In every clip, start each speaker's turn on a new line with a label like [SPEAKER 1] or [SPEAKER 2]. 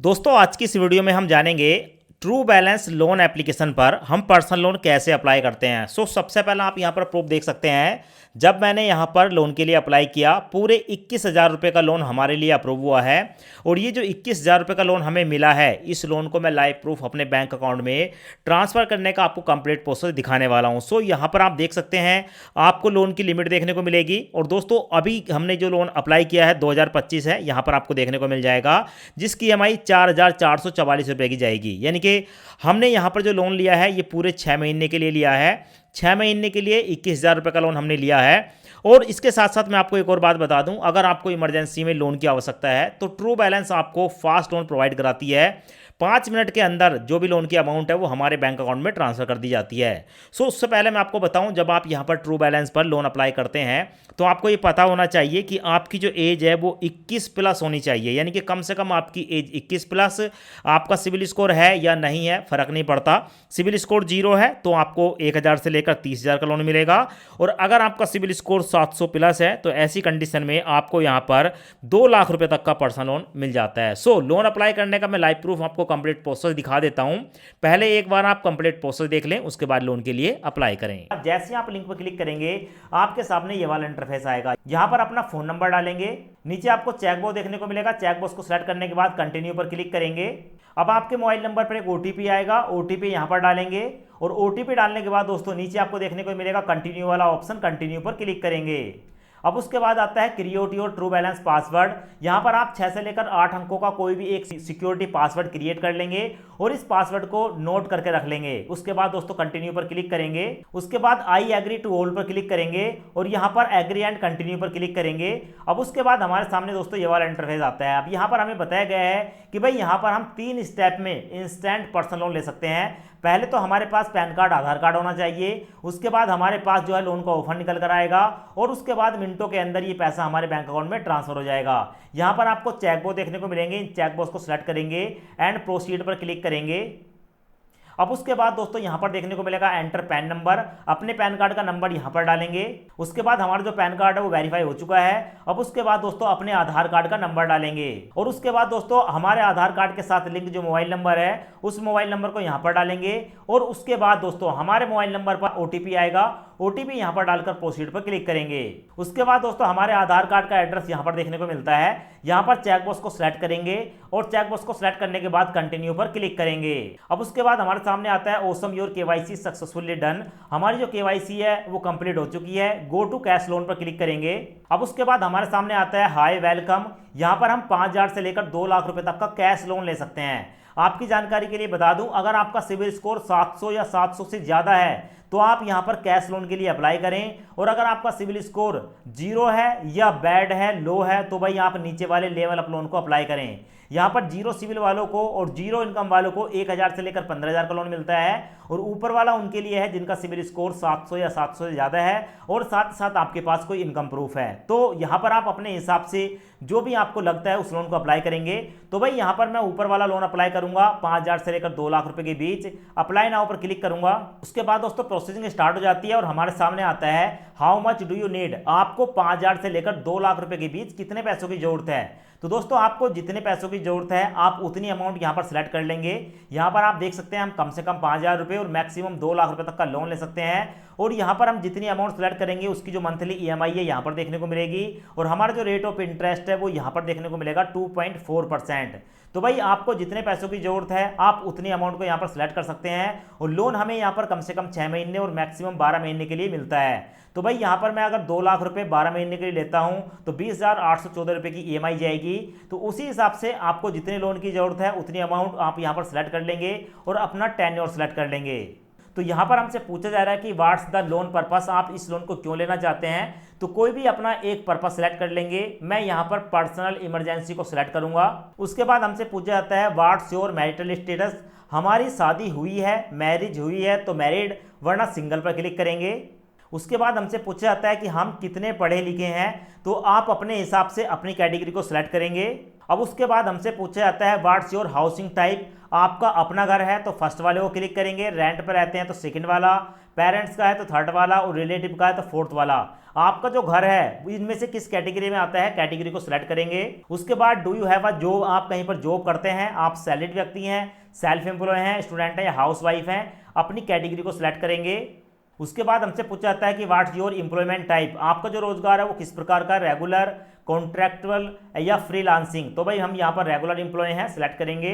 [SPEAKER 1] दोस्तों आज की इस वीडियो में हम जानेंगे ट्रू बैलेंस लोन एप्लीकेशन पर हम पर्सनल लोन कैसे अप्लाई करते हैं। सबसे पहले आप यहां पर प्रूफ देख सकते हैं। जब मैंने यहां पर लोन के लिए अप्लाई किया पूरे 21,000 रुपये का लोन हमारे लिए अप्रूव हुआ है। और ये जो 21,000 रुपये का लोन हमें मिला है, इस लोन को मैं लाइव प्रूफ अपने बैंक अकाउंट में ट्रांसफ़र करने का आपको कंप्लीट प्रोसेस दिखाने वाला हूँ। यहाँ पर आप देख सकते हैं, आपको लोन की लिमिट देखने को मिलेगी। और दोस्तों अभी हमने जो लोन अप्लाई किया है 2025 है, यहाँ पर आपको देखने को मिल जाएगा, जिसकी EMI 4,444 रुपये की जाएगी। यानी कि हमने यहाँ पर जो लोन लिया है ये पूरे 6 महीने के लिए लिया है। 6 महीने के लिए 21,000 रुपये का लोन हमने लिया है। और इसके साथ साथ मैं आपको एक और बात बता दूं, अगर आपको इमरजेंसी में लोन की आवश्यकता है तो ट्रू बैलेंस आपको फास्ट लोन प्रोवाइड कराती है। 5 मिनट के अंदर जो भी लोन की अमाउंट है वो हमारे बैंक अकाउंट में ट्रांसफर कर दी जाती है। उससे पहले मैं आपको बताऊं, जब आप यहां पर ट्रू बैलेंस पर लोन अप्लाई करते हैं तो आपको ये पता होना चाहिए कि आपकी जो एज है वो 21 प्लस होनी चाहिए। यानी कि कम से कम आपकी एज 21 प्लस। आपका सिविल स्कोर है या नहीं है फर्क नहीं पड़ता। सिविल स्कोर 0 है तो आपको 1,000 से लेकर 30,000 का लोन मिलेगा। और अगर आपका सिविल स्कोर 700 प्लस है तो ऐसी कंडीशन में आपको यहाँ पर 2 लाख रुपए तक का पर्सनल लोन मिल जाता है। लोन अप्लाई करने का मैं लाइव प्रूफ आपको कंप्लीट प्रोसेस दिखा देता हूं। पहले एक बार आप कंप्लीट प्रोसेस देख लें, उसके बाद लोन के लिए अप्लाई करें। जैसे आप लिंक पर क्लिक करेंगे आपके सामने ये वाला इंटरफेस आएगा। यहां पर अपना फोन नंबर डालेंगे, नीचे आपको चेकबॉक्स देखने को मिलेगा। चेकबॉक्स को सिलेक्ट करने के बाद कंटिन्यू पर क्लिक करेंगे। अब आपके मोबाइल नंबर पर एक OTP आएगा, OTP यहां पर डालेंगे। और OTP डालने के बाद दोस्तों नीचे आपको देखने को मिलेगा कंटिन्यू वाला ऑप्शन, कंटिन्यू पर क्लिक करेंगे। अब उसके बाद आता है create your true balance password. यहां पर आप 6 से लेकर 8 अंकों का कोई भी एक सिक्योरिटी पासवर्ड क्रिएट कर लेंगे और इस पासवर्ड को नोट करके रख लेंगे। उसके बाद दोस्तों कंटिन्यू पर क्लिक करेंगे। उसके बाद आई एग्री टू ऑल पर क्लिक करेंगे और यहां पर एग्री एंड कंटिन्यू पर क्लिक करेंगे। अब उसके बाद हमारे सामने दोस्तों ये वाला इंटरफेस आता है। अब यहां पर हमें बताया गया है कि भाई यहां पर हम 3 स्टेप में इंस्टेंट पर्सनल लोन ले सकते हैं। पहले तो हमारे पास पैन कार्ड, आधार कार्ड होना चाहिए। उसके बाद हमारे पास जो है लोन का ऑफर निकल कर आएगा और उसके बाद मिनटों के अंदर ये पैसा हमारे बैंक अकाउंट में ट्रांसफर हो जाएगा। यहां पर आपको चेकबॉक्स देखने को मिलेंगे, इन चेकबॉक्स को सिलेक्ट करेंगे एंड प्रोसीड पर क्लिक करेंगे। अब उसके बाद दोस्तों यहां पर देखने को मिलेगा एंटर पैन नंबर। अपने पैन कार्ड का नंबर यहां पर डालेंगे। उसके बाद हमारा जो पैन कार्ड है वो वेरीफाई हो चुका है। अब उसके बाद दोस्तों अपने आधार कार्ड का नंबर डालेंगे और उसके बाद दोस्तों हमारे आधार कार्ड के साथ लिंक जो मोबाइल नंबर है उस मोबाइल नंबर को यहां पर डालेंगे। और उसके बाद दोस्तों हमारे मोबाइल नंबर पर OTP आएगा, OTP यहां पर डालकर प्रोसीड पर क्लिक करेंगे। उसके बाद दोस्तों हमारे आधार कार्ड का एड्रेस यहां पर देखने को मिलता है। यहां पर चेकबॉक्स को सिलेक्ट करेंगे और चेकबॉक्स को सिलेक्ट करने के बाद कंटिन्यू पर क्लिक करेंगे। अब उसके बाद हमारे सामने आता है awesome your KYC successfully done. हमारी जो KYC है वो कंप्लीट हो चुकी है। गो टू कैश लोन पर क्लिक करेंगे। अब उसके बाद हमारे सामने आता है हाय वेलकम। यहां पर हम 5,000 से लेकर 2 लाख रुपए तक का कैश लोन ले सकते हैं। आपकी जानकारी के लिए बता दूं, अगर आपका सिविल स्कोर 700 या 700 से ज्यादा है तो आप यहां पर कैश लोन के लिए अप्लाई करें। और अगर आपका सिविल स्कोर 0 है या बैड है, लो है, तो भाई आप नीचे वाले लेवल अप लोन को अप्लाई करें। यहां पर 0 सिविल वालों को और 0 इनकम वालों को 1,000 से लेकर 15,000 का लोन मिलता है। और ऊपर वाला उनके लिए है जिनका सिविल स्कोर 700 या 700 से ज्यादा है और साथ साथ आपके पास कोई इनकम प्रूफ है। तो यहां पर आप अपने हिसाब से जो भी आपको लगता है उस लोन को अप्लाई करेंगे। तो भाई यहां पर मैं ऊपर वाला लोन अप्लाई करूंगा 5,000 से लेकर 2 लाख रुपए के बीच। अप्लाई नाउ पर क्लिक करूंगा। उसके बाद दोस्तों प्रोसेसिंग स्टार्ट हो जाती है और हमारे सामने आता है how much do you need. आपको 5,000 से लेकर 2 लाख रुपए के बीच कितने पैसों की जरूरत है। तो दोस्तों आपको जितने पैसों की जरूरत है आप उतनी अमाउंट यहां पर सिलेक्ट कर लेंगे। यहां पर आप देख सकते हैं हम कम से कम 5,000 रुपए और मैक्सिमम 2 लाख रुपए तक का लोन ले सकते हैं। और यहां पर हम जितनी अमाउंट सिलेक्ट करेंगे उसकी जो मंथली EMI है यहां पर देखने को मिलेगी। और हमारा जो रेट ऑफ इंटरेस्ट है वो यहां पर देखने को मिलेगा 2.4%। तो भाई आपको जितने पैसों की जरूरत है आप उतनी अमाउंट को यहां पर सिलेक्ट कर सकते हैं। और लोन हमें यहां पर कम से कम 6 महीने और मैक्सिमम 12 महीने के लिए मिलता है। तो भाई यहां पर मैं अगर 2 लाख रुपए 12 महीने के लिए लेता हूं तो 20,814 रुपए की EMI जाएगी। तो उसी हिसाब से आपको जितने लोन की जरूरत है उतनी अमाउंट आप यहां पर सिलेक्ट कर लेंगे और अपना टेन्योर सिलेक्ट कर लेंगे। तो यहां पर हमसे पूछा जा रहा है कि व्हाट्स द लोन पर्पस, आप इस लोन को क्यों लेना चाहते हैं। तो कोई भी अपना एक पर्पस सिलेक्ट कर लेंगे। मैं यहां पर पर्सनल इमरजेंसी को सिलेक्ट करूंगा। उसके बाद हमसे पूछा जाता है व्हाट्स योर मैरिटल स्टेटस। हमारी शादी हुई है, मैरिज हुई है तो मैरिड, वरना सिंगल पर क्लिक करेंगे। उसके बाद हमसे पूछा जाता है कि हम कितने पढ़े लिखे हैं। तो आप अपने हिसाब से अपनी कैटेगरी को सिलेक्ट करेंगे। अब उसके बाद हमसे पूछा जाता है व्हाट्स योर हाउसिंग टाइप, आपका अपना घर है तो फर्स्ट वाले को क्लिक करेंगे, रेंट पर रहते हैं तो सेकंड वाला, पेरेंट्स का है तो थर्ड वाला और रिलेटिव का है तो फोर्थ वाला। आपका जो घर है इनमें से किस कैटेगरी में आता है, कैटेगरी को सिलेक्ट करेंगे। उसके बाद do you have a job, आप कहीं पर जॉब करते हैं, आप सैलरीड व्यक्ति हैं, सेल्फ एम्प्लॉय हैं, स्टूडेंट हैं या हाउस वाइफ हैं, अपनी कैटेगरी को सिलेक्ट करेंगे। उसके बाद हमसे पूछा जाता है कि व्हाट्स योर एम्प्लॉयमेंट टाइप, आपका जो रोजगार है वो किस प्रकार का, रेगुलर, कॉन्ट्रैक्चुअल या फ्रीलांसिंग। तो भाई हम यहाँ पर रेगुलर एम्प्लॉय हैं, सिलेक्ट करेंगे।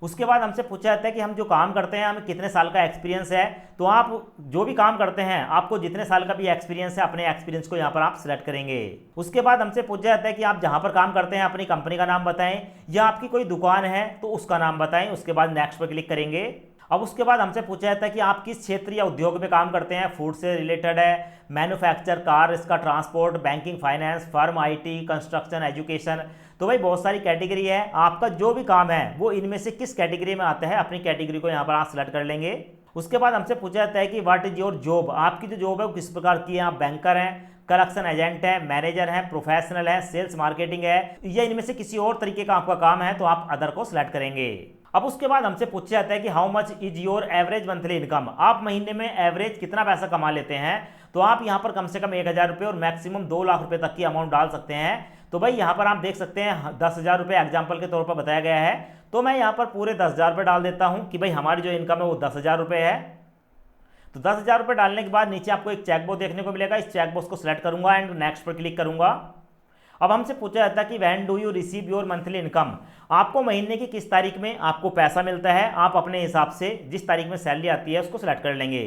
[SPEAKER 1] उसके बाद हमसे पूछा जाता है कि हम जो काम करते हैं हमें कितने साल का एक्सपीरियंस है, तो आप जो भी काम करते हैं आपको जितने साल का भी एक्सपीरियंस है अपने एक्सपीरियंस को यहाँ पर आप सिलेक्ट करेंगे। उसके बाद हमसे पूछा जाता है कि आप जहाँ पर काम करते हैं अपनी कंपनी का नाम बताएं या आपकी कोई दुकान है तो उसका नाम बताएं। उसके बाद नेक्स्ट पर क्लिक करेंगे। अब उसके बाद हमसे पूछा जाता है कि आप किस क्षेत्र या उद्योग में काम करते हैं, फूड से रिलेटेड है, मैन्युफैक्चर, कार, इसका transport, banking, finance, firm, IT, construction, education. तो भाई बहुत सारी कैटेगरी है, आपका जो भी काम है वो इनमें से किस कैटेगरी में आता है, अपनी कैटेगरी को यहाँ पर आप सिलेक्ट कर लेंगे। उसके बाद हमसे पूछा जाता है कि व्हाट इज योर जॉब, आपकी जो जॉब है वो किस प्रकार की है, आप बैंकर हैं, कलेक्शन एजेंट है, मैनेजर है, प्रोफेशनल है, सेल्स मार्केटिंग है, या इनमें से किसी और तरीके का आपका काम है तो आप अदर को सिलेक्ट करेंगे। अब उसके बाद हमसे पूछा जाता है कि how much is your average monthly income, आप महीने में एवरेज कितना पैसा कमा लेते हैं, तो आप यहाँ पर कम से कम 1,000 रुपये और मैक्सिमम 2 लाख रुपए तक की अमाउंट डाल सकते हैं। तो भाई यहाँ पर आप देख सकते हैं 10,000 रुपये एग्जाम्पल के तौर पर बताया गया है, तो मैं यहाँ पर पूरे 10,000 रुपये डाल देता हूँ कि भाई हमारी जो इनकम है वो 10,000 रुपये है। तो 10,000 रुपये डालने के बाद नीचे आपको एक चेक बॉक्स देखने को मिलेगा, इस चेक बॉक्स को सिलेक्ट करूंगा एंड नेक्स्ट पर क्लिक करूंगा। अब हमसे पूछा जाता है कि when do you receive your monthly income, आपको महीने की किस तारीख में आपको पैसा मिलता है, आप अपने हिसाब से जिस तारीख में सैलरी आती है उसको सिलेक्ट कर लेंगे।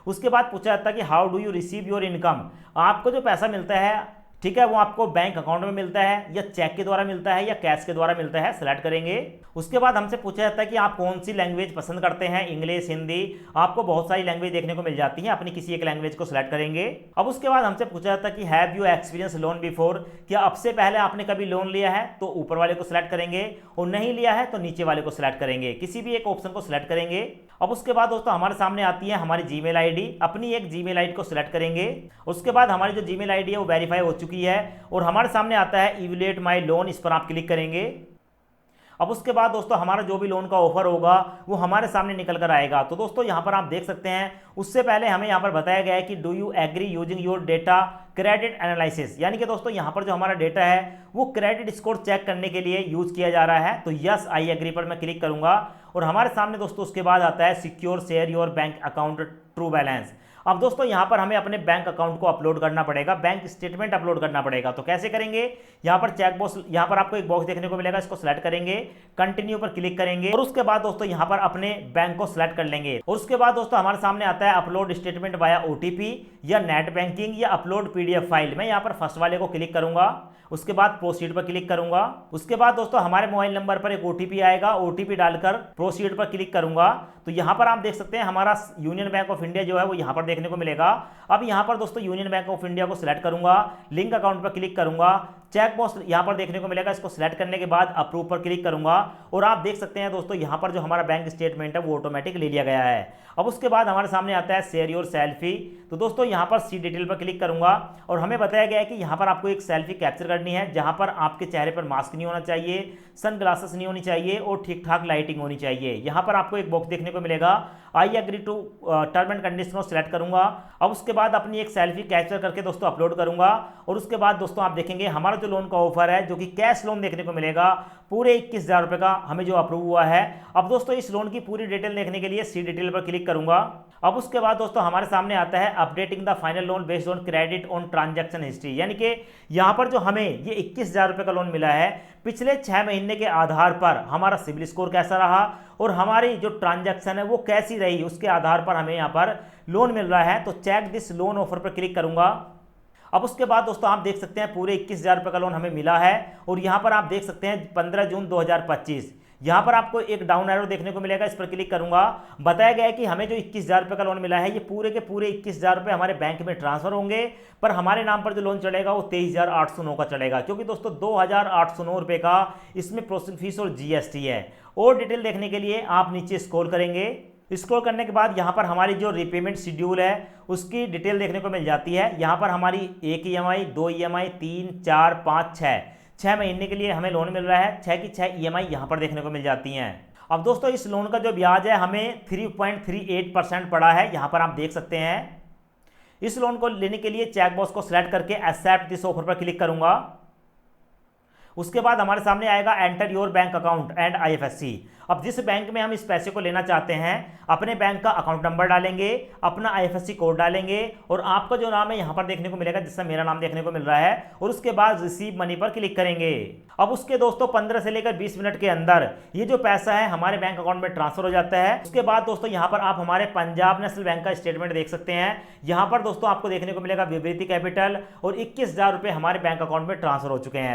[SPEAKER 1] उसके बाद पूछा जाता है कि how do you receive your income, आपको जो पैसा मिलता है ठीक है वो आपको बैंक अकाउंट में मिलता है या चेक के द्वारा मिलता है या कैश के द्वारा मिलता है, सिलेक्ट करेंगे। उसके बाद हमसे पूछा जाता है कि आप कौन सी लैंग्वेज पसंद करते हैं, इंग्लिश, हिंदी, आपको बहुत सारी लैंग्वेज देखने को मिल जाती है, अपनी किसी एक लैंग्वेज को सिलेक्ट करेंगे। अब उसके बाद हमसे पूछा जाता है कि have you experience loan before, क्या अब से पहले आपने कभी लोन लिया है, तो ऊपर वाले को सिलेक्ट करेंगे और नहीं लिया है तो नीचे वाले को सिलेक्ट करेंगे, किसी भी एक ऑप्शन को सिलेक्ट करेंगे। अब उसके बाद दोस्तों हमारे सामने आती है हमारी जीमेल आईडी, अपनी एक जीमेल आईडी को सिलेक्ट करेंगे। उसके बाद हमारी जो जीमेल आईडी है वो वेरीफाई हो चुकी है और हमारे सामने आता है इवैल्यूएट माय लोन, इस पर आप क्लिक करेंगे। अब उसके बाद दोस्तों हमारा जो भी लोन का ऑफर होगा वो हमारे सामने निकल कर आएगा। तो दोस्तों यहाँ पर आप देख सकते हैं उससे पहले हमें यहाँ पर बताया गया है कि do you agree using your data credit analysis, यानी कि दोस्तों यहाँ पर जो हमारा डेटा है वो क्रेडिट स्कोर चेक करने के लिए यूज किया जा रहा है। तो यस आई एग्री पर मैं क्लिक करूंगा और हमारे सामने दोस्तों उसके बाद आता है secure share your bank account true balance. अब दोस्तों यहाँ पर हमें अपने बैंक अकाउंट को अपलोड करना पड़ेगा, बैंक स्टेटमेंट अपलोड करना पड़ेगा। तो कैसे करेंगे, यहाँ पर चेक बॉक्स, यहाँ पर आपको एक बॉक्स देखने को मिलेगा, इसको सिलेक्ट करेंगे, कंटिन्यू पर क्लिक करेंगे और उसके बाद दोस्तों यहाँ पर अपने बैंक को सिलेक्ट कर लेंगे। और उसके बाद दोस्तों हमारे सामने आता है अपलोड स्टेटमेंट वाया OTP या नेट बैंकिंग या अपलोड PDF फाइल। मैं यहाँ पर फर्स्ट वाले को क्लिक करूंगा, उसके बाद प्रोसीड पर क्लिक करूंगा। उसके बाद दोस्तों हमारे मोबाइल नंबर पर एक OTP आएगा, OTP डालकर प्रोसीड पर क्लिक करूंगा। तो यहाँ पर आप देख सकते हैं हमारा यूनियन बैंक ऑफ इंडिया जो है वो यहाँ पर देखने को मिलेगा। अब यहाँ पर दोस्तों यूनियन बैंक ऑफ इंडिया को सिलेक्ट करूंगा, लिंक अकाउंट पर क्लिक करूंगा, चेक बॉक्स यहाँ पर देखने को मिलेगा, इसको सिलेक्ट करने के बाद अप्रूव पर क्लिक करूंगा और आप देख सकते हैं दोस्तों यहाँ पर जो हमारा बैंक स्टेटमेंट है वो ऑटोमेटिक ले लिया गया है। अब उसके बाद हमारे सामने आता है शेयर योर सेल्फी। तो दोस्तों यहाँ पर सी डिटेल पर क्लिक करूंगा और हमें बताया गया है कि यहाँ पर आपको एक सेल्फी कैप्चर करनी है जहाँ पर आपके चेहरे पर मास्क नहीं होना चाहिए, सन ग्लासेस नहीं होनी चाहिए और ठीक ठाक लाइटिंग होनी चाहिए। यहाँ पर आपको एक बॉक्स देखने को मिलेगा, I agree to term and condition को सिलेक्ट करूंगा। अब उसके बाद अपनी एक सेल्फी कैप्चर करके दोस्तों अपलोड करूंगा और उसके बाद दोस्तों आप देखेंगे हमारा जो लोन का ऑफर है जो कि कैश लोन देखने को मिलेगा पूरे 21,000 रुपये का हमें जो अप्रूव हुआ है। अब दोस्तों इस लोन की पूरी डिटेल देखने के लिए सी डिटेल पर क्लिक करूंगा। अब उसके बाद दोस्तों हमारे सामने आता है updating the final loan based on credit on transaction history, यानी कि यहाँ पर जो हमें ये 21,000 रुपये का लोन मिला है पिछले 6 महीने के आधार पर हमारा सिबिल स्कोर कैसा रहा और हमारी जो ट्रांजैक्शन है वो कैसी रही, उसके आधार पर हमें यहाँ पर लोन मिल रहा है। तो चेक दिस लोन ऑफर पर क्लिक करूंगा। अब उसके बाद दोस्तों आप देख सकते हैं पूरे 21,000 रुपये का लोन हमें मिला है और यहाँ पर आप देख सकते हैं 15 जून 2025। यहाँ पर आपको एक डाउन एरो देखने को मिलेगा, इस पर क्लिक करूंगा। बताया गया है कि हमें जो 21,000 रुपये का लोन मिला है ये पूरे के पूरे 21,000 रुपये हमारे बैंक में ट्रांसफर होंगे, पर हमारे नाम पर जो लोन चलेगा वो 23,809 का चलेगा, क्योंकि दोस्तों 2,809 रुपये का इसमें प्रोसेसिंग फीस और GST है। और डिटेल देखने के लिए आप नीचे स्क्रॉल करेंगे, स्क्रॉल करने के बाद यहाँ पर हमारी जो रीपेमेंट शेड्यूल है उसकी डिटेल देखने को मिल जाती है। यहाँ पर हमारी 1 EMI, 2 EMI, 3, 4, 5, 6 6 महीने के लिए हमें लोन मिल रहा है, 6 की 6 EMI यहाँ पर देखने को मिल जाती हैं। अब दोस्तों इस लोन का जो ब्याज है हमें 3.38% पड़ा है, यहाँ पर आप देख सकते हैं। इस लोन को लेने के लिए चेक बॉक्स को सिलेक्ट करके एक्सेप्ट दिस ऑफर पर क्लिक करूंगा। उसके बाद हमारे सामने आएगा enter your bank account and IFSC। अब जिस बैंक में हम इस पैसे को लेना चाहते हैं अपने बैंक का अकाउंट नंबर डालेंगे, अपना IFSC कोड डालेंगे और आपका जो नाम है यहाँ पर देखने को मिलेगा, जिससे मेरा नाम देखने को मिल रहा है, और उसके बाद रिसीव मनी पर क्लिक करेंगे। अब उसके दोस्तों 15 से लेकर 20 मिनट के अंदर ये जो पैसा है हमारे बैंक अकाउंट में ट्रांसफर हो जाता है। उसके बाद दोस्तों यहाँ पर आप हमारे पंजाब नेशनल बैंक का स्टेटमेंट देख सकते हैं। यहाँ पर दोस्तों आपको देखने को मिलेगा विभूति कैपिटल और 21,000 रुपये हमारे बैंक अकाउंट में ट्रांसफर हो चुके हैं।